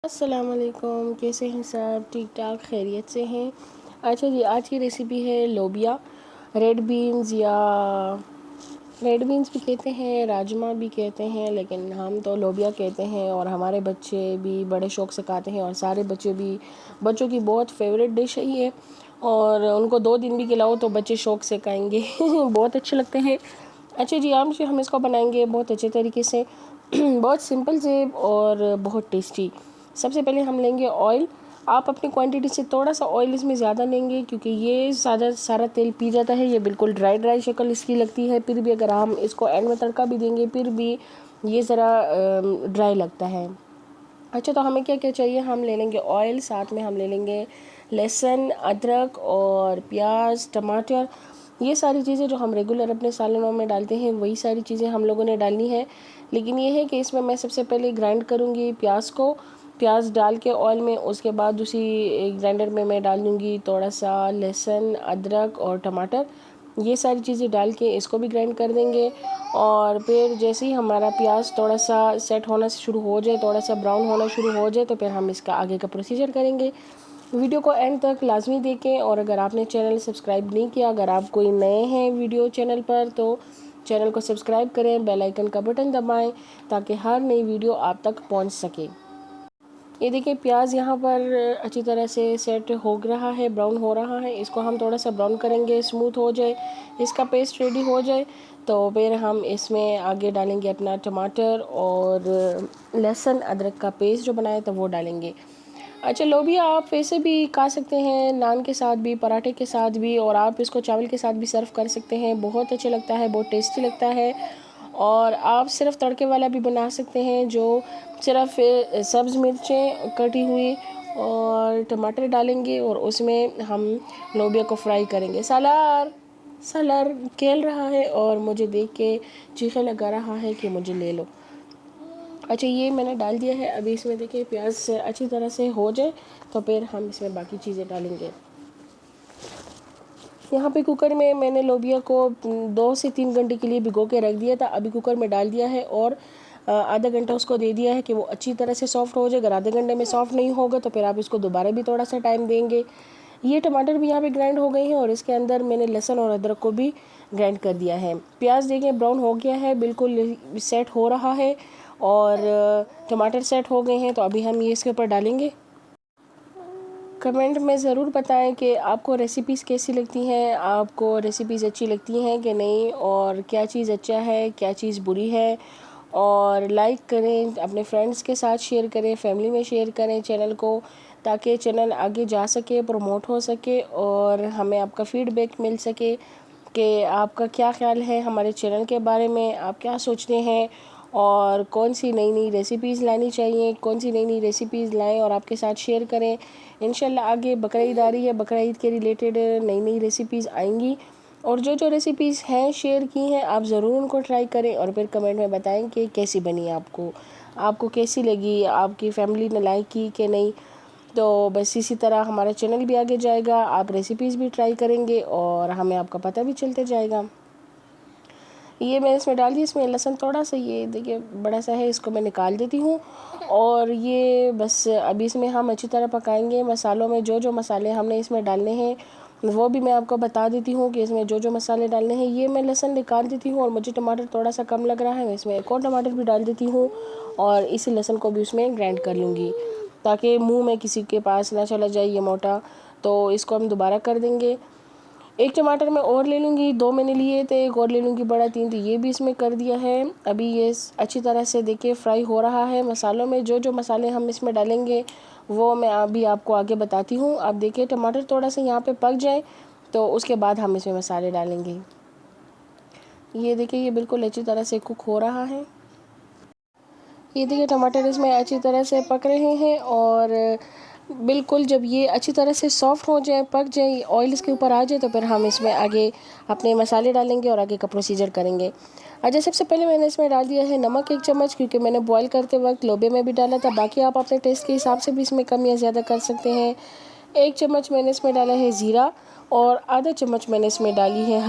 अस्सलाम वालेकुम, कैसे हैं सब? ठीक ठाक खैरियत से हैं। अच्छा जी, आज की रेसिपी है लोबिया। रेड बीन्स या रेड बीन्स भी कहते हैं, राजमा भी कहते हैं, लेकिन हम तो लोबिया कहते हैं। और हमारे बच्चे भी बड़े शौक़ से खाते हैं और सारे बच्चों की बहुत फेवरेट डिश है ये। और उनको 2 दिन भी खिलाओ तो बच्चे शौक़ से खाएंगे बहुत अच्छे लगते हैं। अच्छा जी, आज हम इसको बनाएंगे बहुत अच्छे तरीके से बहुत सिंपल से और बहुत टेस्टी। सबसे पहले हम लेंगे ऑयल। आप अपनी क्वांटिटी से थोड़ा सा ऑयल इसमें ज़्यादा लेंगे, क्योंकि ये ज़्यादा सारा तेल पी जाता है। ये बिल्कुल ड्राई शक्ल इसकी लगती है। फिर भी अगर हम इसको एंड में तड़का भी देंगे फिर भी ये ज़रा ड्राई लगता है। अच्छा, तो हमें क्या क्या चाहिए? हम ले लेंगे ऑयल, साथ में हम ले लेंगे लहसुन, अदरक और प्याज, टमाटर। ये सारी चीज़ें जो हम रेगुलर अपने सालनों में डालते हैं वही सारी चीज़ें हम लोगों ने डालनी है। लेकिन ये है कि इसमें मैं सबसे पहले ग्राइंड करूँगी प्याज डाल के ऑयल में। उसके बाद उसी ग्राइंडर में मैं डाल दूँगी थोड़ा सा लहसुन, अदरक और टमाटर। ये सारी चीज़ें डाल के इसको भी ग्राइंड कर देंगे। और फिर जैसे ही हमारा प्याज थोड़ा सा सेट होना शुरू हो जाए, थोड़ा सा ब्राउन होना शुरू हो जाए, तो फिर हम इसका आगे का प्रोसीजर करेंगे। वीडियो को एंड तक लाजमी देखें। और अगर आपने चैनल सब्सक्राइब नहीं किया, अगर आप कोई नए हैं वीडियो चैनल पर, तो चैनल को सब्सक्राइब करें, बेल आइकन का बटन दबाएं ताकि हर नई वीडियो आप तक पहुंच सके। ये देखिए, प्याज यहाँ पर अच्छी तरह से सेट हो रहा है, ब्राउन हो रहा है। इसको हम थोड़ा सा ब्राउन करेंगे, स्मूथ हो जाए, इसका पेस्ट रेडी हो जाए, तो फिर हम इसमें आगे डालेंगे अपना टमाटर और लहसुन अदरक का पेस्ट जो बनाया था वो डालेंगे। अच्छा, लोबिया आप वैसे भी खा सकते हैं, नान के साथ भी, पराठे के साथ भी, और आप इसको चावल के साथ भी सर्व कर सकते हैं। बहुत अच्छा लगता है, बहुत टेस्टी लगता है। और आप सिर्फ तड़के वाला भी बना सकते हैं, जो सिर्फ सब्ज़ मिर्चें कटी हुई और टमाटर डालेंगे और उसमें हम लोबिया को फ्राई करेंगे। सलार खेल रहा है और मुझे देख के चीखे लगा रहा है कि मुझे ले लो। अच्छा, ये मैंने डाल दिया है। अभी इसमें देखिए प्याज से अच्छी तरह से हो जाए तो फिर हम इसमें बाकी चीज़ें डालेंगे। यहाँ पे कुकर में मैंने लोबिया को 2 से 3 घंटे के लिए भिगो के रख दिया था। अभी कुकर में डाल दिया है और आधा घंटा उसको दे दिया है कि वो अच्छी तरह से सॉफ्ट हो जाए। अगर आधे घंटे में सॉफ्ट नहीं होगा तो फिर आप इसको दोबारा भी थोड़ा सा टाइम देंगे। ये टमाटर भी यहाँ पे ग्राइंड हो गए हैं और इसके अंदर मैंने लहसुन और अदरक को भी ग्राइंड कर दिया है। प्याज देखिए ब्राउन हो गया है, बिल्कुल सेट हो रहा है और टमाटर सेट हो गए हैं। तो अभी हम ये इसके ऊपर डालेंगे। कमेंट में ज़रूर बताएं कि आपको रेसिपीज़ कैसी लगती हैं, आपको रेसिपीज़ अच्छी लगती हैं कि नहीं, और क्या चीज़ अच्छा है, क्या चीज़ बुरी है। और लाइक करें, अपने फ्रेंड्स के साथ शेयर करें, फैमिली में शेयर करें चैनल को, ताकि चैनल आगे जा सके, प्रमोट हो सके और हमें आपका फीडबैक मिल सके कि आपका क्या ख्याल है हमारे चैनल के बारे में, आप क्या सोचते हैं और कौन सी नई नई रेसिपीज़ लानी चाहिए, कौन सी नई नई रेसिपीज़ लाएं और आपके साथ शेयर करें। इंशाल्लाह आगे बकरा ईद आ रही है, बकरा ईद के रिलेटेड नई नई रेसिपीज़ आएंगी और जो जो रेसिपीज़ हैं शेयर की हैं आप ज़रूर उनको ट्राई करें और फिर कमेंट में बताएं कि कैसी बनी आपको कैसी लगी, आपकी फैमिली ने लाइक की कि नहीं। तो बस इसी तरह हमारा चैनल भी आगे जाएगा, आप रेसिपीज़ भी ट्राई करेंगे और हमें आपका पता भी चलते जाएगा। ये मैंने इसमें डाल दी, इसमें लहसुन थोड़ा सा ये देखिए बड़ा सा है, इसको मैं निकाल देती हूँ। और ये बस अभी इसमें हम अच्छी तरह पकाएंगे। मसालों में जो जो मसाले हमने इसमें डालने हैं वो भी मैं आपको बता देती हूँ कि इसमें जो जो मसाले डालने हैं। ये मैं लहसुन निकाल देती हूँ और मुझे टमाटर थोड़ा सा कम लग रहा है, मैं इसमें एक और टमाटर भी डाल देती हूँ और इसी लहसुन को भी उसमें ग्राइंड कर लूँगी ताकि मुँह में किसी के पास ना चला जाए ये मोटा। तो इसको हम दोबारा कर देंगे। एक टमाटर मैं और ले लूँगी, 2 मैंने लिए थे, एक और ले लूँगी बड़ा, 3, तो ये भी इसमें कर दिया है। अभी ये अच्छी तरह से देखिए फ्राई हो रहा है मसालों में। जो जो मसाले हम इसमें डालेंगे वो मैं अभी आपको आगे बताती हूँ। अब देखिए टमाटर थोड़ा सा यहाँ पे पक जाए तो उसके बाद हम इसमें मसाले डालेंगे। ये देखिए ये बिल्कुल अच्छी तरह से कुक हो रहा है। ये देखिए टमाटर इसमें अच्छी तरह से पक रहे हैं और बिल्कुल जब ये अच्छी तरह से सॉफ्ट हो जाए, पक जाए, ऑयल इसके ऊपर आ जाए, तो फिर हम इसमें आगे अपने मसाले डालेंगे और आगे का प्रोसीजर करेंगे। अच्छा, सबसे पहले मैंने इसमें डाल दिया है नमक 1 चम्मच, क्योंकि मैंने बॉईल करते वक्त लोबे में भी डाला था। बाकी आप अपने टेस्ट के हिसाब से भी इसमें कम या ज़्यादा कर सकते हैं। 1 चम्मच मैंने इसमें डाला है ज़ीरा और आधा चम्मच मैंने इसमें डाली है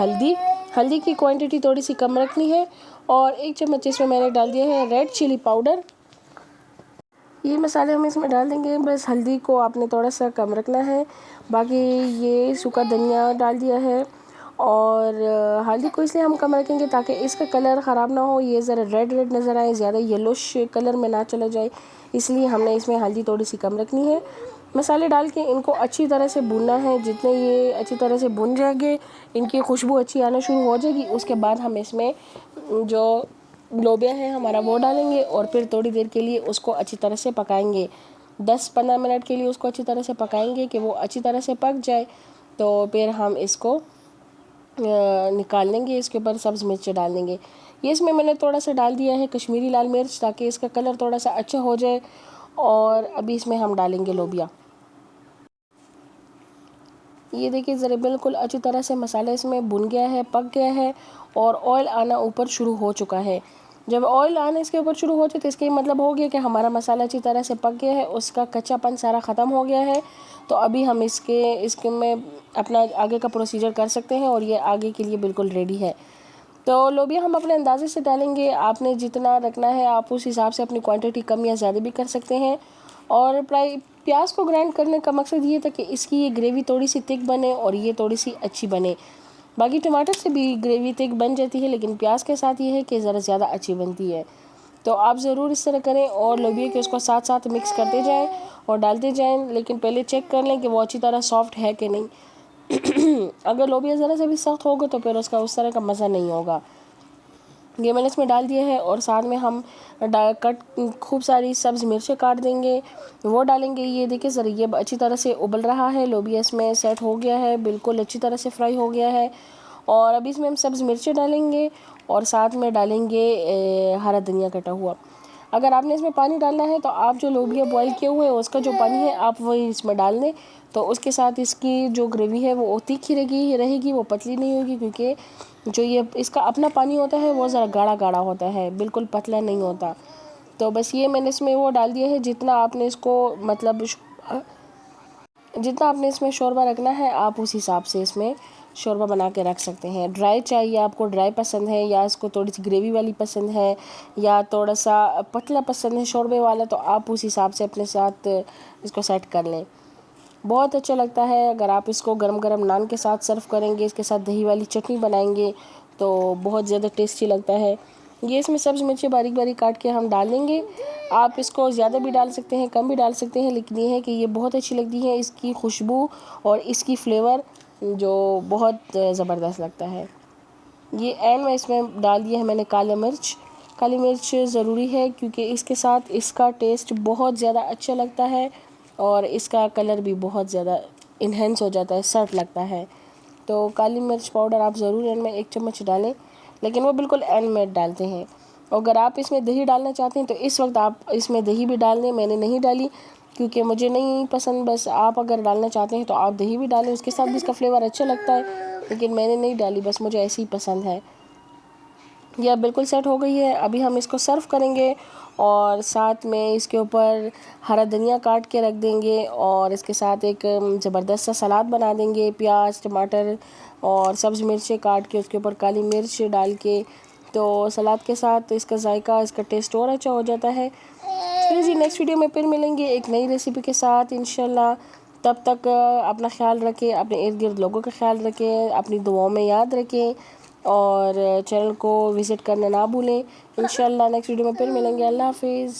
हल्दी की क्वांटिटी थोड़ी सी कम रखनी है। और 1 चम्मच इसमें मैंने डाल दिया है रेड चिली पाउडर। ये मसाले हम इसमें डाल देंगे। बस हल्दी को आपने थोड़ा सा कम रखना है। बाकी ये सूखा धनिया डाल दिया है और हल्दी को इसलिए हम कम रखेंगे ताकि इसका कलर ख़राब ना हो, ये ज़रा रेड रेड नज़र आए, ज़्यादा येलोश कलर में ना चला जाए, इसलिए हमने इसमें हल्दी थोड़ी सी कम रखनी है। मसाले डाल के इनको अच्छी तरह से भूनना है। जितने ये अच्छी तरह से भुन जाएंगे, इनकी खुशबू अच्छी आना शुरू हो जाएगी, उसके बाद हम इसमें जो लोबिया है हमारा वो डालेंगे और फिर थोड़ी देर के लिए उसको अच्छी तरह से पकाएंगे। 10-15 मिनट के लिए उसको अच्छी तरह से पकाएंगे कि वो अच्छी तरह से पक जाए। तो फिर हम इसको निकाल लेंगे। इसके ऊपर सब्ज़ मिर्च डाल देंगे। ये इसमें मैंने थोड़ा सा डाल दिया है कश्मीरी लाल मिर्च, ताकि इसका कलर थोड़ा सा अच्छा हो जाए। और अभी इसमें हम डालेंगे लोबिया। ये देखिए ज़रा बिल्कुल अच्छी तरह से मसाला इसमें भुन गया है, पक गया है और ऑयल आना ऊपर शुरू हो चुका है। जब ऑयल आना इसके ऊपर शुरू हो जाए तो इसका मतलब हो गया कि हमारा मसाला अच्छी तरह से पक गया है, उसका कच्चापन सारा ख़त्म हो गया है। तो अभी हम इसके में अपना आगे का प्रोसीजर कर सकते हैं और ये आगे के लिए बिल्कुल रेडी है। तो लोबिया हम अपने अंदाजे से डालेंगे। आपने जितना रखना है आप उस हिसाब से अपनी क्वांटिटी कम या ज़्यादा भी कर सकते हैं। और प्याज को ग्राइंड करने का मकसद ये था कि इसकी ये ग्रेवी थोड़ी सी थिक बने और ये थोड़ी सी अच्छी बने। बाकी टमाटर से भी ग्रेवी थिक बन जाती है, लेकिन प्याज के साथ ये है कि ज़रा ज़्यादा अच्छी बनती है। तो आप ज़रूर इस तरह करें और लोबिया के उसको साथ साथ मिक्स करते जाएं और डालते जाएं, लेकिन पहले चेक कर लें कि वो अच्छी तरह सॉफ्ट है कि नहीं। अगर लोबिया ज़रा सा भी सख्त होगा तो फिर उसका उस तरह का मज़ा नहीं होगा। ये मैंने इसमें डाल दिया है और साथ में हम खूब सारी सब्ज़ मिर्चें काट देंगे, वो डालेंगे। ये देखिए ज़रा ये अच्छी तरह से उबल रहा है, लोबिया इसमें सेट हो गया है, बिल्कुल अच्छी तरह से फ्राई हो गया है। और अभी इसमें हम सब्ज़ मिर्चें डालेंगे और साथ में डालेंगे हरा धनिया कटा हुआ। अगर आपने इसमें पानी डालना है तो आप जो लोबिया बॉईल किए हुए हैं उसका जो पानी है आप वही इसमें डाल दें। तो उसके साथ इसकी जो ग्रेवी है वो तीखी रहेगी, वो पतली नहीं होगी, क्योंकि जो ये इसका अपना पानी होता है वो ज़रा गाढ़ा गाढ़ा होता है, बिल्कुल पतला नहीं होता। तो बस ये मैंने इसमें वो डाल दिया है। जितना आपने इसको मतलब जितना आपने इसमें शोरबा रखना है आप उस हिसाब से इसमें शोरबा बना के रख सकते हैं। ड्राई चाहिए आपको, ड्राई पसंद है या इसको थोड़ी सी ग्रेवी वाली पसंद है या थोड़ा सा पतला पसंद है शोरबे वाला, तो आप उस हिसाब से अपने साथ इसको सेट कर लें। बहुत अच्छा लगता है। अगर आप इसको गरम गरम नान के साथ सर्व करेंगे, इसके साथ दही वाली चटनी बनाएंगे तो बहुत ज़्यादा टेस्टी लगता है। ये इसमें सब्ज़ मिर्चें बारीक बारीक काट के हम डालेंगे। आप इसको ज़्यादा भी डाल सकते हैं, कम भी डाल सकते हैं, लेकिन ये है कि ये बहुत अच्छी लगती है। इसकी खुशबू और इसकी फ्लेवर जो बहुत ज़बरदस्त लगता है। ये एंड में इसमें डाल दिया है मैंने काली मिर्च। काली मिर्च ज़रूरी है क्योंकि इसके साथ इसका टेस्ट बहुत ज़्यादा अच्छा लगता है और इसका कलर भी बहुत ज़्यादा इन्हेंस हो जाता है, सर्ट लगता है। तो काली मिर्च पाउडर आप ज़रूर एंड में 1 चम्मच डालें, लेकिन वो बिल्कुल एंड में डालते हैं। अगर आप इसमें दही डालना चाहते हैं तो इस वक्त आप इसमें दही भी डाल दें। मैंने नहीं डाली क्योंकि मुझे नहीं पसंद। बस आप अगर डालना चाहते हैं तो आप दही भी डालें, उसके साथ भी इसका फ्लेवर अच्छा लगता है, लेकिन मैंने नहीं डाली, बस मुझे ऐसी ही पसंद है। यह बिल्कुल सेट हो गई है। अभी हम इसको सर्व करेंगे और साथ में इसके ऊपर हरा धनिया काट के रख देंगे और इसके साथ एक ज़बरदस्त सा सलाद बना देंगे, प्याज टमाटर और सब्ज़ मिर्चें काट के उसके ऊपर काली मिर्च डाल के। तो सलाद के साथ इसका जायका, इसका टेस्ट और अच्छा हो जाता है। चलिए जी, नेक्स्ट वीडियो में फिर मिलेंगे एक नई रेसिपी के साथ इंशाल्लाह। तब तक अपना ख्याल रखें, अपने इर्द गिर्द लोगों का ख्याल रखें, अपनी दुआओं में याद रखें और चैनल को विज़िट करना ना भूलें। इंशाल्लाह नेक्स्ट वीडियो में फिर मिलेंगे। अल्लाह हाफिज़।